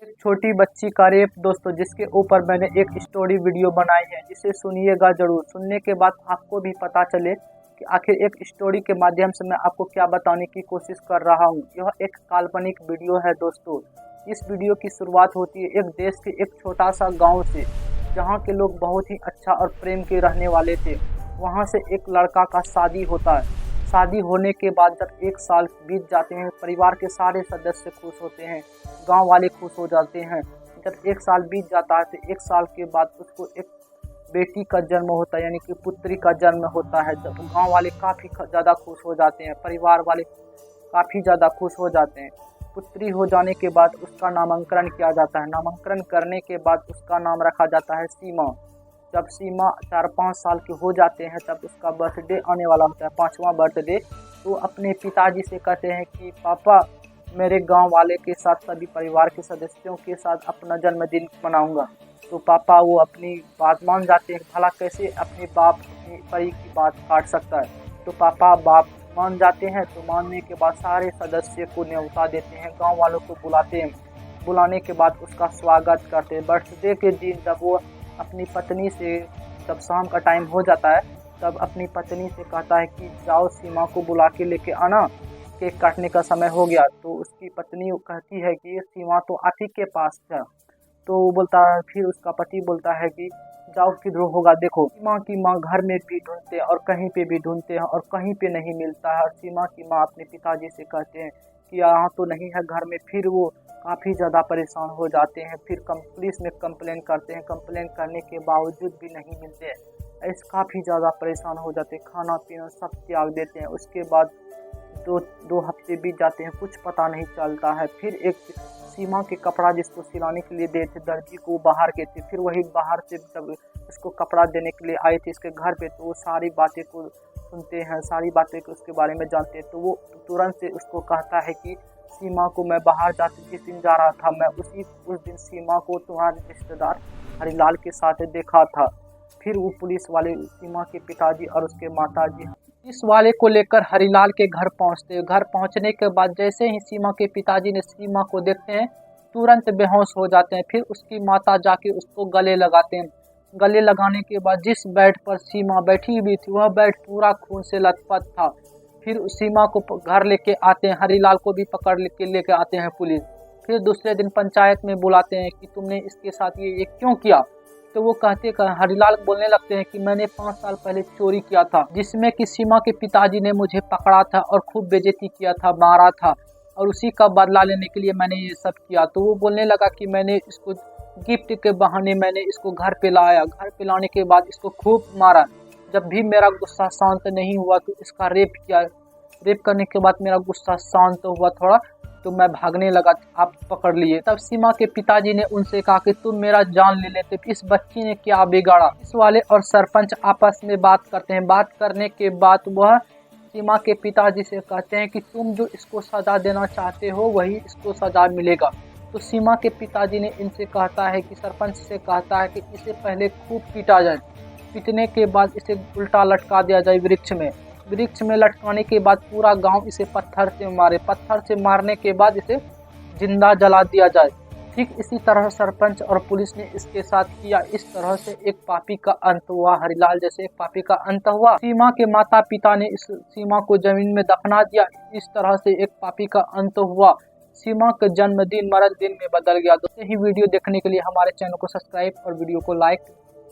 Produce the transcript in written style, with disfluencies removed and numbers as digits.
एक छोटी बच्ची का रेप दोस्तों, जिसके ऊपर मैंने एक स्टोरी वीडियो बनाई है, जिसे सुनिएगा जरूर। सुनने के बाद आपको भी पता चले कि आखिर एक स्टोरी के माध्यम से मैं आपको क्या बताने की कोशिश कर रहा हूँ। यह एक काल्पनिक वीडियो है दोस्तों। इस वीडियो की शुरुआत होती है एक देश के एक छोटा सा गाँव से, जहाँ के लोग बहुत ही अच्छा और प्रेम के रहने वाले थे। वहाँ से एक लड़का का शादी होता है। शादी होने के बाद जब 1 साल बीत जाते हैं, परिवार के सारे सदस्य खुश होते हैं, गांव वाले खुश हो जाते हैं। जब 1 साल बीत जाता है तो 1 साल के बाद उसको एक बेटी का जन्म होता है, यानी कि पुत्री का जन्म होता है। जब गांव वाले काफ़ी ज़्यादा खुश हो जाते हैं, परिवार वाले काफ़ी ज़्यादा खुश हो जाते हैं। पुत्री हो जाने के बाद उसका नामांकन किया जाता है। नामांकन करने के बाद उसका नाम रखा जाता है सीमा। जब सीमा 4-5 साल के हो जाते हैं, तब उसका बर्थडे आने वाला होता है, 5वां बर्थडे। तो अपने पिताजी से कहते हैं कि पापा, मेरे गांव वाले के साथ सभी परिवार के सदस्यों के साथ अपना जन्मदिन मनाऊंगा। तो पापा वो अपनी बात मान जाते हैं। भला कैसे अपने बाप अपनी परी की बात काट सकता है। तो पापा बाप मान जाते हैं। तो मानने के बाद सारे सदस्य को न्योता देते हैं, गांव वालों को बुलाते हैं। बुलाने के बाद उसका स्वागत करते हैं। बर्थडे के दिन जब वो अपनी पत्नी से, जब शाम का टाइम हो जाता है, तब अपनी पत्नी से कहता है कि जाओ सीमा को बुला के लेके आना, केक काटने का समय हो गया। तो उसकी पत्नी कहती है कि सीमा तो आप ही के पास है। तो वो बोलता है, फिर उसका पति बोलता है कि जाओ किधर होगा देखो। सीमा की माँ घर में भी ढूंढते हैं और कहीं पे भी ढूंढते हैं और कहीं पे नहीं मिलता है। और सीमा की माँ अपने पिताजी से कहते हैं कि यहाँ तो नहीं है घर में। फिर वो काफ़ी ज़्यादा परेशान हो जाते हैं। फिर पुलिस में कंप्लेन करते हैं। कंप्लेन करने के बावजूद भी नहीं मिलते हैं। ऐसे काफ़ी ज़्यादा परेशान हो जाते हैं, खाना पीना सब त्याग देते हैं। उसके बाद दो हफ्ते बीत जाते हैं, कुछ पता नहीं चलता है। फिर एक सीमा के कपड़ा जिसको सिलाने के लिए दे थे दर्जी को, बाहर के थे। फिर वही बाहर से जब इसको कपड़ा देने के लिए आए थे इसके घर पे, तो वो सारी बातें को सुनते हैं, सारी बातें को उसके बारे में जानते हैं। तो वो तुरंत से उसको कहता है कि सीमा को मैं बाहर जाते जिस दिन जा रहा था, मैं उस दिन सीमा को तुम्हारे रिश्तेदार हरिलाल के साथ देखा था। फिर वो पुलिस वाले सीमा के पिताजी और उसके माताजी इस वाले को लेकर हरिलाल के घर पहुंचते हैं। घर पहुंचने के बाद जैसे ही सीमा के पिताजी ने सीमा को देखते हैं, तुरंत बेहोश हो जाते हैं। फिर उसकी माता जाके उसको गले लगाते हैं। गले लगाने के बाद जिस बेड पर सीमा बैठी हुई थी, वह बेड पूरा खून से लथपथ था। फिर उस सीमा को घर लेके आते हैं, हरिलाल को भी पकड़ के लेके आते हैं पुलिस। फिर दूसरे दिन पंचायत में बुलाते हैं कि तुमने इसके साथ ये क्यों किया। तो वो हरिलाल बोलने लगते हैं कि मैंने 5 साल पहले चोरी किया था, जिसमें कि सीमा के पिताजी ने मुझे पकड़ा था और खूब बेइज्जती किया था, मारा था, और उसी का बदला लेने के लिए मैंने ये सब किया। तो वो बोलने लगा कि मैंने इसको गिफ्ट के बहाने मैंने इसको घर पे लाया। घर पे लाने के बाद इसको खूब मारा। जब भी मेरा गुस्सा शांत नहीं हुआ तो इसका रेप किया। रेप करने के बाद मेरा गुस्सा शांत हुआ थोड़ा, तो मैं भागने लगा, आप पकड़ लिए। तब सीमा के पिताजी ने उनसे कहा कि तुम मेरा जान ले लेते, इस बच्ची ने क्या बिगाड़ा। इस वाले और सरपंच आपस में बात करते हैं। बात करने के बाद वह सीमा के पिताजी से कहते हैं कि तुम जो इसको सजा देना चाहते हो वही इसको सजा मिलेगा। तो सीमा के पिताजी ने इनसे कहता है कि सरपंच से कहता है कि इसे पहले खूब पीटा जाए। पीटने के बाद इसे उल्टा लटका दिया जाए वृक्ष में। वृक्ष में लटकाने के बाद पूरा गांव इसे पत्थर से मारे। पत्थर से मारने के बाद इसे जिंदा जला दिया जाए। ठीक इसी तरह सरपंच और पुलिस ने इसके साथ किया। इस तरह से एक पापी का अंत हुआ। हरिलाल जैसे एक पापी का अंत हुआ। सीमा के माता पिता ने इस सीमा को जमीन में दफना दिया। इस तरह से एक पापी का अंत हुआ। सीमा का जन्मदिन मरण दिन में बदल गया। दोस्तों, ही वीडियो देखने के लिए हमारे चैनल को सब्सक्राइब और वीडियो को लाइक